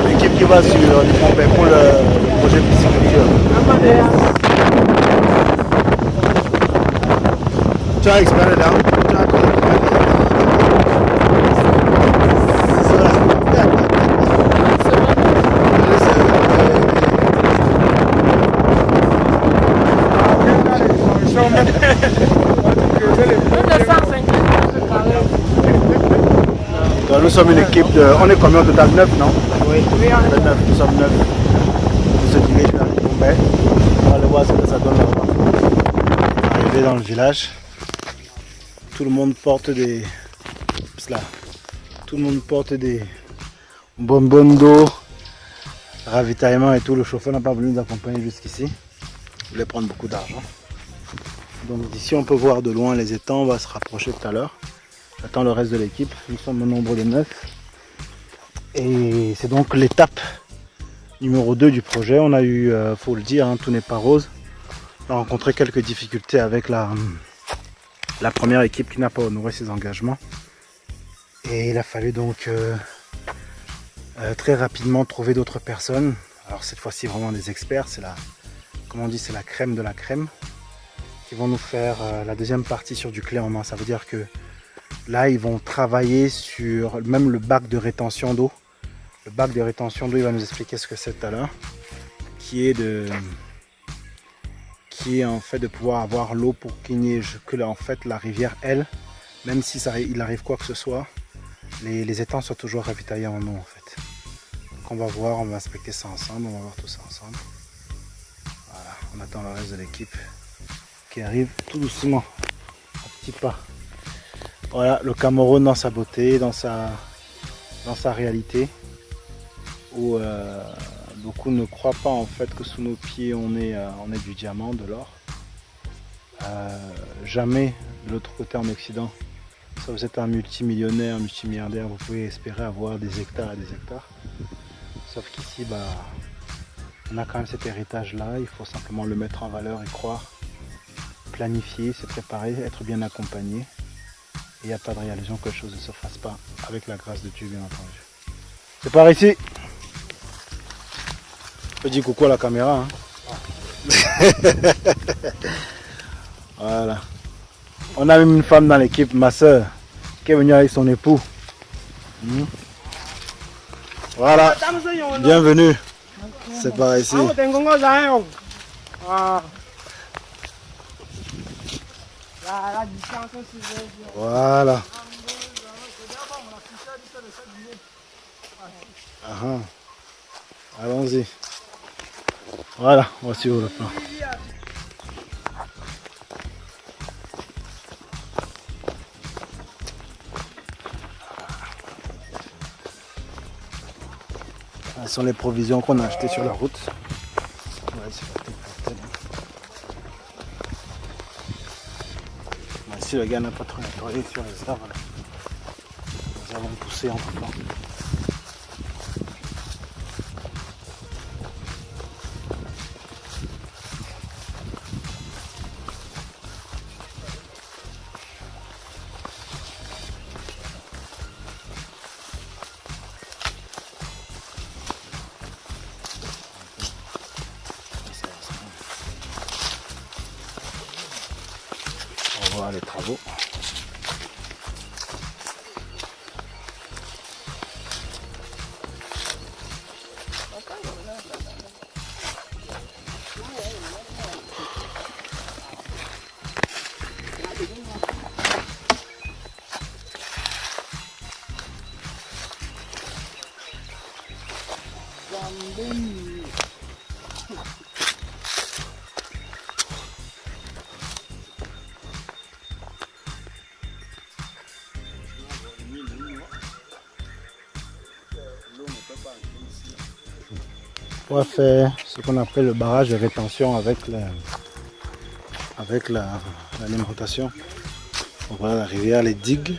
L'équipe qui va sur pour le projet pisciculture. Tu as expérimenté là? Tu as Nous sommes une équipe de... On est combien au total? 9, non? Oui. Nous sommes 9. Nous se dirigent vers le Bombay. On va aller voir ce que ça donne là-bas. Arrivé dans le village. Tout le monde porte des... Tout le monde porte des bonbonnes d'eau, ravitaillement et tout. Le chauffeur n'a pas voulu nous accompagner jusqu'ici. Il voulait prendre beaucoup d'argent. Donc d'ici on peut voir de loin les étangs. On va se rapprocher tout à l'heure. J'attends le reste de l'équipe, nous sommes au nombre de 9. Et c'est donc l'étape numéro 2 du projet. On a eu, faut le dire, hein, tout n'est pas rose. On a rencontré quelques difficultés avec la première équipe qui n'a pas honoré ses engagements. Et il a fallu donc très rapidement trouver d'autres personnes. Alors cette fois-ci vraiment des experts, c'est la, comme on dit, c'est la crème de la crème. Qui vont nous faire la deuxième partie sur du clé en main. Ça veut dire que là, ils vont travailler sur même le bac de rétention d'eau. Le bac de rétention d'eau, il va nous expliquer ce que c'est tout à l'heure. Qui est en fait de pouvoir avoir l'eau pour qu'il n'y ait que là, en fait, la rivière, elle, même si il arrive quoi que ce soit, les étangs sont toujours ravitaillés en eau en fait. Donc on va voir, on va inspecter ça ensemble, on va voir tout ça ensemble. Voilà, on attend le reste de l'équipe qui arrive tout doucement, à petits pas. Voilà le Cameroun dans sa beauté, dans sa réalité, où beaucoup ne croient pas en fait que sous nos pieds on est du diamant, de l'or. Jamais de l'autre côté en Occident, si vous êtes un multimillionnaire, un multimilliardaire, vous pouvez espérer avoir des hectares et des hectares. Sauf qu'ici, on a quand même cet héritage là, il faut simplement le mettre en valeur et croire, planifier, se préparer, être bien accompagné. Il n'y a pas de réalisation que les choses ne se fassent pas, avec la grâce de Dieu bien entendu. C'est par ici. Je dis coucou à la caméra. Hein. Voilà. On a même une femme dans l'équipe, ma soeur, qui est venue avec son époux. Voilà. Bienvenue. C'est par ici. Voilà. Allons-y. Voilà, on va suivre le plan. Ce sont les provisions qu'on a achetées sur la route. Ici, le gars n'a pas trop nettoyé sur les arbres. Nous avons poussé en tout temps. On va voir les travaux. On va faire ce qu'on appelle le barrage de rétention avec l'alimentation. On voit la rivière, les digues.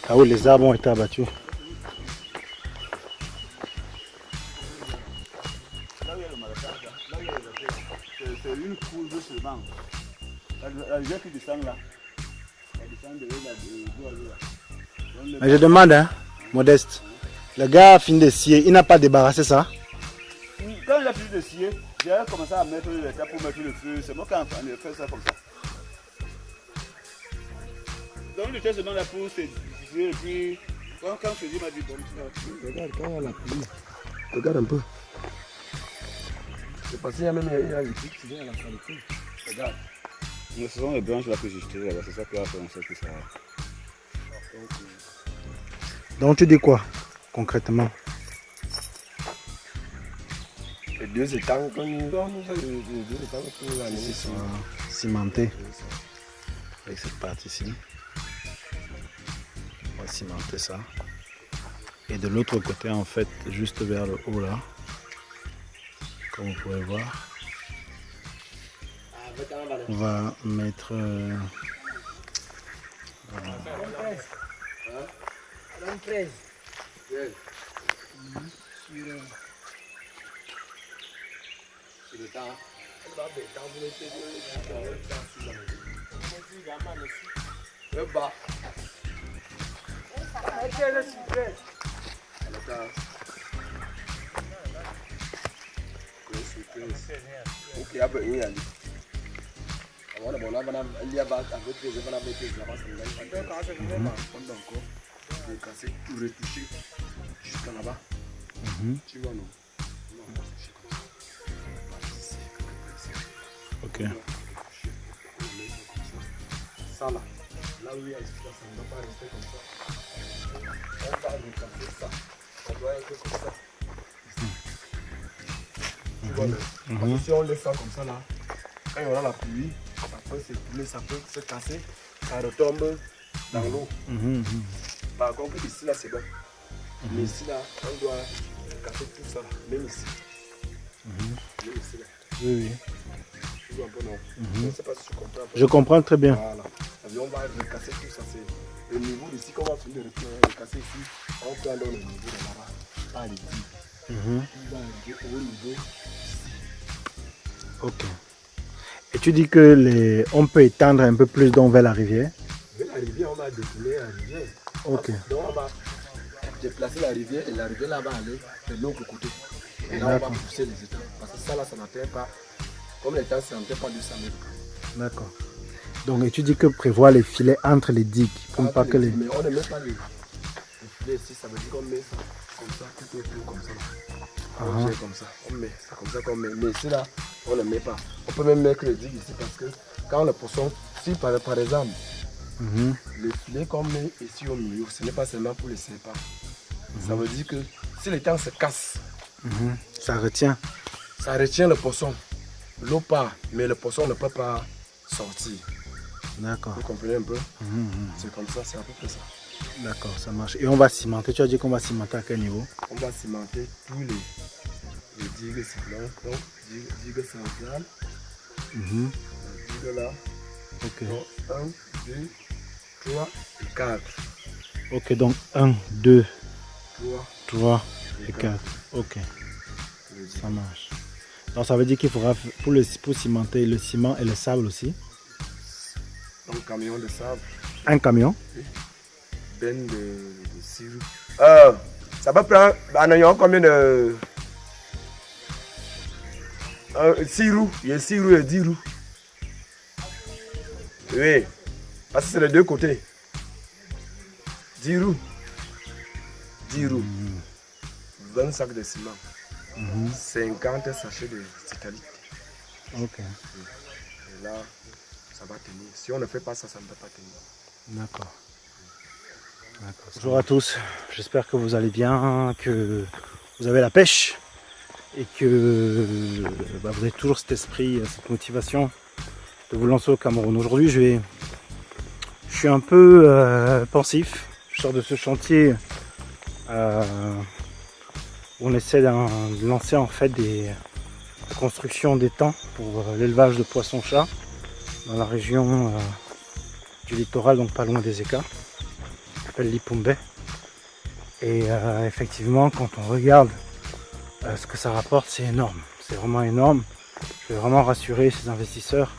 Là où les arbres ont été abattus. C'est une courbe seulement. La rivière qui descend là. Elle descend de là. Mais je demande, hein, Modeste. Le gars a fini de scier, il n'a pas débarrassé ça. Quand il a fini de scier, j'ai commencé à mettre les étapes pour mettre le feu. C'est moi qui ai fait ça comme ça. Donc le test dans la pousse, c'est difficile. Et puis, quand je dis, m'a dit, bon, regarde, quand il y a la pluie, regarde un peu. C'est parce qu'il y a même l'électrique qui vient à la saleté. Regarde. Mais ce sont les branches là que j'ai jetées là, c'est ça qui a fait en sorte que ça. Donc tu dis quoi, concrètement? Les deux étangs, quand nous avons les deux étangs pour l'année. Ici sont cimentés. Avec cette partie-ci. On va cimenter ça. Et de l'autre côté, en fait, juste vers le haut là, comme vous pouvez voir, on va mettre Sur le temps. Le bas. Ok, après, il y a voilà, bon, là, madame, il y a avec les madame, les casser, tout retoucher jusqu'à là-bas. Tu vois, non? ok. Ça là, là où il y a ça ne doit pas rester comme ça. On va recasser ça. On doit être comme ça. Tu vois, parce que si on laisse ça comme ça là, quand il y aura la pluie, ça peut s'écouler, ça peut se casser, ça retombe dans l'eau. Par contre, ici là c'est bon. Mais ici là, on doit casser tout ça, même ici. Même ici là. Oui, oui. Tu vois un peu non? Je ne sais pas si tu comprends. Je comprends très bien. Voilà. On va recasser tout ça. C'est le niveau d'ici qu'on va finir de recasser ici. On peut aller au niveau de là-bas. Pas les digues. On va arriver au niveau. Ok. Et tu dis que on peut étendre un peu plus donc vers la rivière? Vers la rivière, on va détourner la rivière. Ok. Donc on va déplacer la rivière et la rivière là va aller de l'autre côté. Et là on va pousser les étangs. Parce que ça là, ça n'atteint pas. Comme les étangs, ça n'atteint pas 200 mètres. D'accord. Donc et tu dis que prévoir les filets entre les digues pour ne pas que les... Mais on ne met pas les filets ici, ça veut dire qu'on met ça comme ça, tout autour comme ça. On gère comme ça, on met ça comme ça qu'on met. Mais ici là, on ne met pas. On peut même mettre les digues ici parce que quand le poisson, si par exemple, le filet qu'on met ici au milieu, ce n'est pas seulement pour les serpents. Ça veut dire que si l'étang se casse, ça retient. Ça retient le poisson. L'eau part, mais le poisson ne peut pas sortir. D'accord. Vous comprenez un peu? C'est comme ça, c'est à peu près ça. D'accord, ça marche. Et on va cimenter. Tu as dit qu'on va cimenter à quel niveau? On va cimenter tous les digues cimentes. Donc, digue centrale. Digue là. Ok. Donc, 1, 2, 3 et 4. Ok, donc 1, 2, 3 et 4. Ok. Ça marche. Donc ça veut dire qu'il faudra, pour cimenter le ciment et le sable aussi. Un camion de sable. Un camion? Ben de 6 roues. Ça peut prendre combien de... 6 roues. Il y a 6 roues et 10 roues. Oui. Parce que c'est les deux côtés. 10 roues. 10 roues. 20 sacs de ciment. 50 sachets de citalité. Ok. Et là, ça va tenir. Si on ne fait pas ça, ça ne va pas tenir. D'accord. Bonjour à tous, j'espère que vous allez bien, que vous avez la pêche et que vous avez toujours cet esprit, cette motivation de vous lancer au Cameroun. Aujourd'hui, je suis un peu pensif. Je sors de ce chantier où on essaie de lancer en fait la construction d'étangs pour l'élevage de poissons-chats dans la région du littoral, donc pas loin des Écarts, qui s'appelle Lipumbe. Et effectivement, quand on regarde ce que ça rapporte, c'est énorme. C'est vraiment énorme. Je vais vraiment rassurer ces investisseurs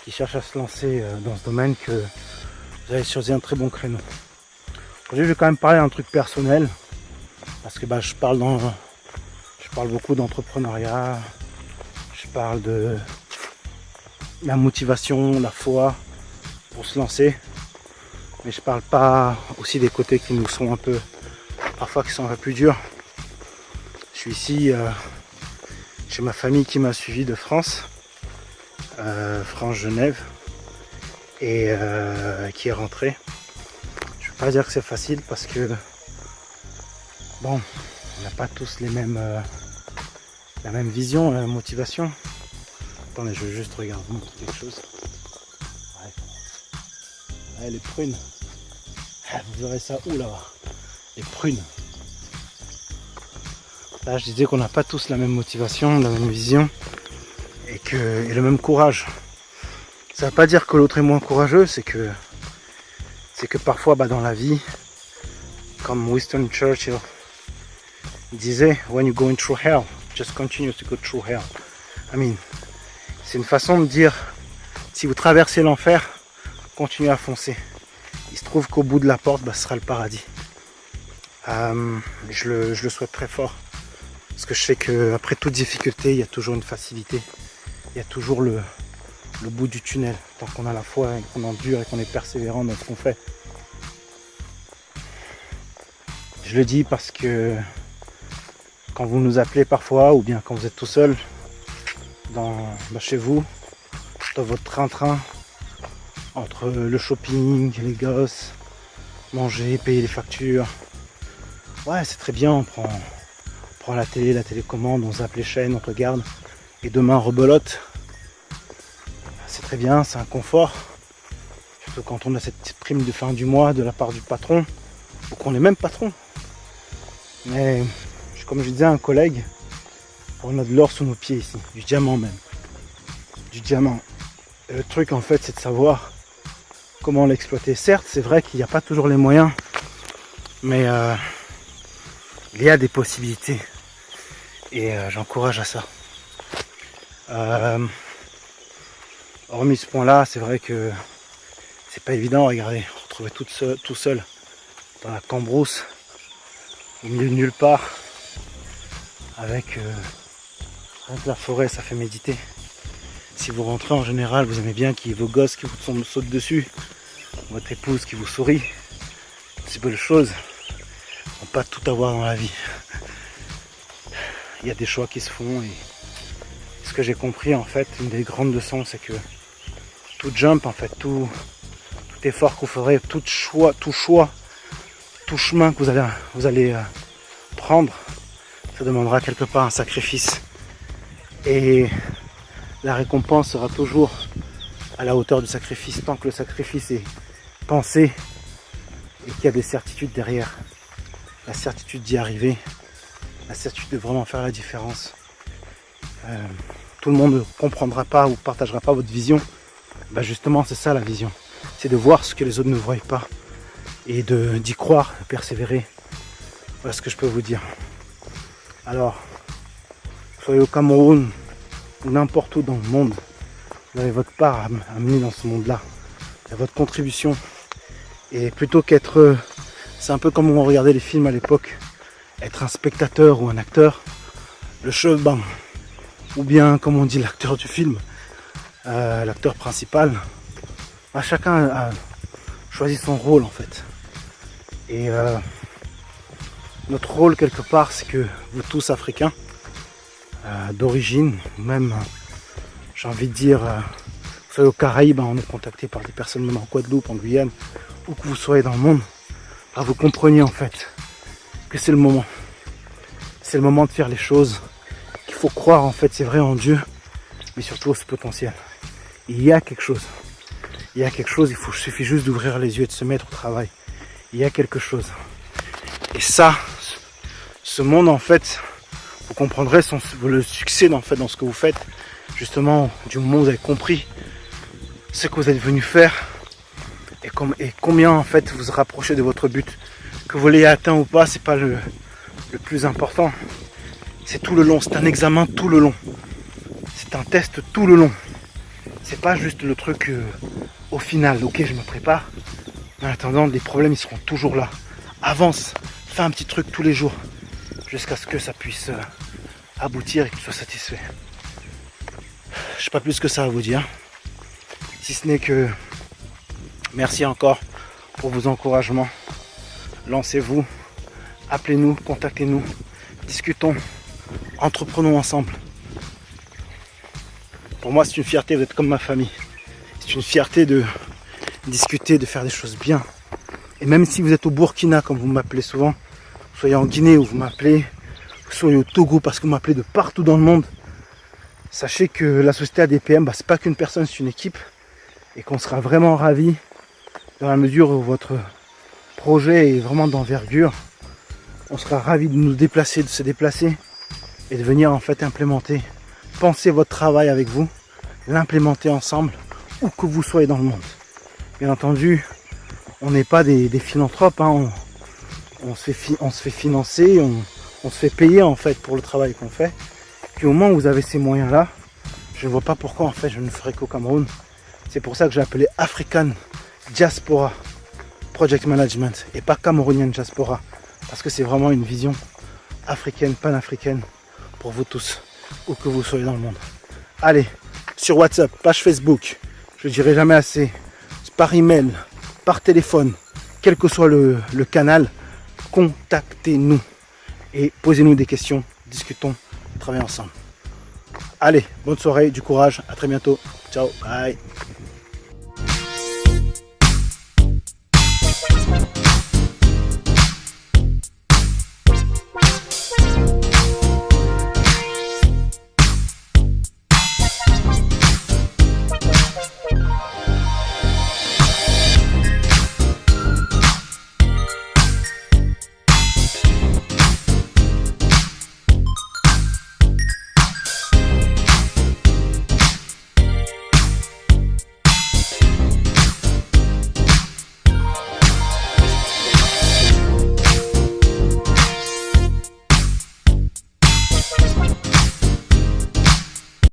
qui cherchent à se lancer dans ce domaine que vous avez choisi un très bon créneau. Aujourd'hui, je vais quand même parler d'un truc personnel parce que je parle beaucoup d'entrepreneuriat, je parle de la motivation, la foi pour se lancer, mais je parle pas aussi des côtés qui nous sont parfois qui sont un peu plus durs. Je suis ici chez ma famille qui m'a suivi de France, France-Genève, et qui est rentrée. Je ne veux pas dire que c'est facile parce que bon, on n'a pas tous la même vision, la même motivation. Attendez, je vais juste regarder vous montrer quelque chose. Ouais, les prunes. Vous verrez ça où là-bas? Les prunes. Là, je disais qu'on n'a pas tous la même motivation, la même vision et le même courage. Ça ne veut pas dire que l'autre est moins courageux, c'est que parfois dans la vie, comme Winston Churchill disait, when you're going through hell, just continue to go through hell. C'est une façon de dire, si vous traversez l'enfer, continuez à foncer. Il se trouve qu'au bout de la porte, ce sera le paradis. Je le souhaite très fort. Parce que je sais qu'après toute difficulté, il y a toujours une facilité. Il y a toujours le bout du tunnel. Tant qu'on a la foi et qu'on endure et qu'on est persévérant dans ce qu'on fait. Je le dis parce que quand vous nous appelez parfois, ou bien quand vous êtes tout seul chez vous, dans votre train-train, entre le shopping, les gosses, manger, payer les factures, ouais, c'est très bien, on prend la télé, la télécommande, on zappe les chaînes, on regarde, et demain on rebelote. C'est très bien, c'est un confort, surtout quand on a cette petite prime de fin du mois de la part du patron, ou qu'on est même patron. Mais comme je disais à un collègue, on a de l'or sous nos pieds ici, du diamant même. Du diamant. Et le truc en fait, c'est de savoir comment l'exploiter. Certes, c'est vrai qu'il n'y a pas toujours les moyens, mais il y a des possibilités. Et j'encourage à ça. Hormis ce point-là, c'est vrai que c'est pas évident. Regardez, retrouver tout seul dans la cambrousse, au milieu de nulle part, avec la forêt, ça fait méditer. Si vous rentrez en général, vous aimez bien qu'il y ait vos gosses qui vous sautent dessus, votre épouse qui vous sourit. Ces belles choses, on ne peut pas tout avoir dans la vie. Il y a des choix qui se font et ce que j'ai compris en fait, une des grandes leçons, c'est que tout jump en fait, tout effort que vous ferez, tout choix, tout chemin que vous allez prendre, ça demandera quelque part un sacrifice. Et la récompense sera toujours à la hauteur du sacrifice, tant que le sacrifice est pensé et qu'il y a des certitudes derrière. La certitude d'y arriver, la certitude de vraiment faire la différence. Tout le monde ne comprendra pas ou partagera pas votre vision. Justement, c'est ça la vision. C'est de voir ce que les autres ne voient pas et d'y croire, de persévérer. Voilà ce que je peux vous dire. Alors, soyez au Cameroun ou n'importe où dans le monde, vous avez votre part à mener dans ce monde-là. Il y a votre contribution. Et plutôt qu'être... c'est un peu comme on regardait les films à l'époque. Être un spectateur ou un acteur. Le cheveu, ou bien, comme on dit, l'acteur du film. L'acteur principal. Chacun a choisi son rôle en fait. Et notre rôle quelque part, c'est que vous tous africains, d'origine, même j'ai envie de dire, vous soyez aux Caraïbes, on est contacté par des personnes même en Guadeloupe, en Guyane, où que vous soyez dans le monde, vous compreniez en fait que c'est le moment. C'est le moment de faire les choses, qu'il faut croire en fait, c'est vrai en Dieu, mais surtout au ce potentiel. Il y a quelque chose. Il y a quelque chose, il suffit juste d'ouvrir les yeux et de se mettre au travail. Il y a quelque chose. Et ça, ce monde en fait, vous comprendrez le succès en fait, dans ce que vous faites, justement du moment où vous avez compris ce que vous êtes venu faire et combien en fait vous vous rapprochez de votre but. Que vous l'ayez atteint ou pas, c'est pas le plus important. C'est tout le long, c'est un examen tout le long. C'est un test tout le long. C'est pas juste le truc au final, ok je me prépare. En attendant, les problèmes ils seront toujours là. Avance, fais un petit truc tous les jours. Jusqu'à ce que ça puisse aboutir et que tu sois satisfait. Je n'ai pas plus que ça à vous dire. Si ce n'est que merci encore pour vos encouragements. Lancez-vous, appelez-nous, contactez-nous, discutons, entreprenons ensemble. Pour moi c'est une fierté d'être comme ma famille. C'est une fierté de discuter, de faire des choses bien. Et même si vous êtes au Burkina comme vous m'appelez souvent, vous soyez en Guinée où vous m'appelez, vous soyez au Togo parce que vous m'appelez de partout dans le monde, sachez que la société ADPM, c'est pas qu'une personne, c'est une équipe. Et qu'on sera vraiment ravis dans la mesure où votre projet est vraiment d'envergure. On sera ravis de nous déplacer, de se déplacer et de venir en fait implémenter, penser votre travail avec vous, l'implémenter ensemble, où que vous soyez dans le monde. Bien entendu, on n'est pas des philanthropes, hein. On se fait financer, on se fait payer en fait pour le travail qu'on fait. Puis au moment où vous avez ces moyens-là, je ne vois pas pourquoi en fait je ne ferai qu'au Cameroun. C'est pour ça que j'ai appelé African Diaspora Project Management et pas Camerounian Diaspora. Parce que c'est vraiment une vision africaine, panafricaine pour vous tous, où que vous soyez dans le monde. Allez, sur WhatsApp, page Facebook, je ne dirai jamais assez, par email, par téléphone, quel que soit le canal, contactez-nous et posez-nous des questions, discutons, travaillons ensemble. Allez, bonne soirée, du courage, à très bientôt, ciao, bye.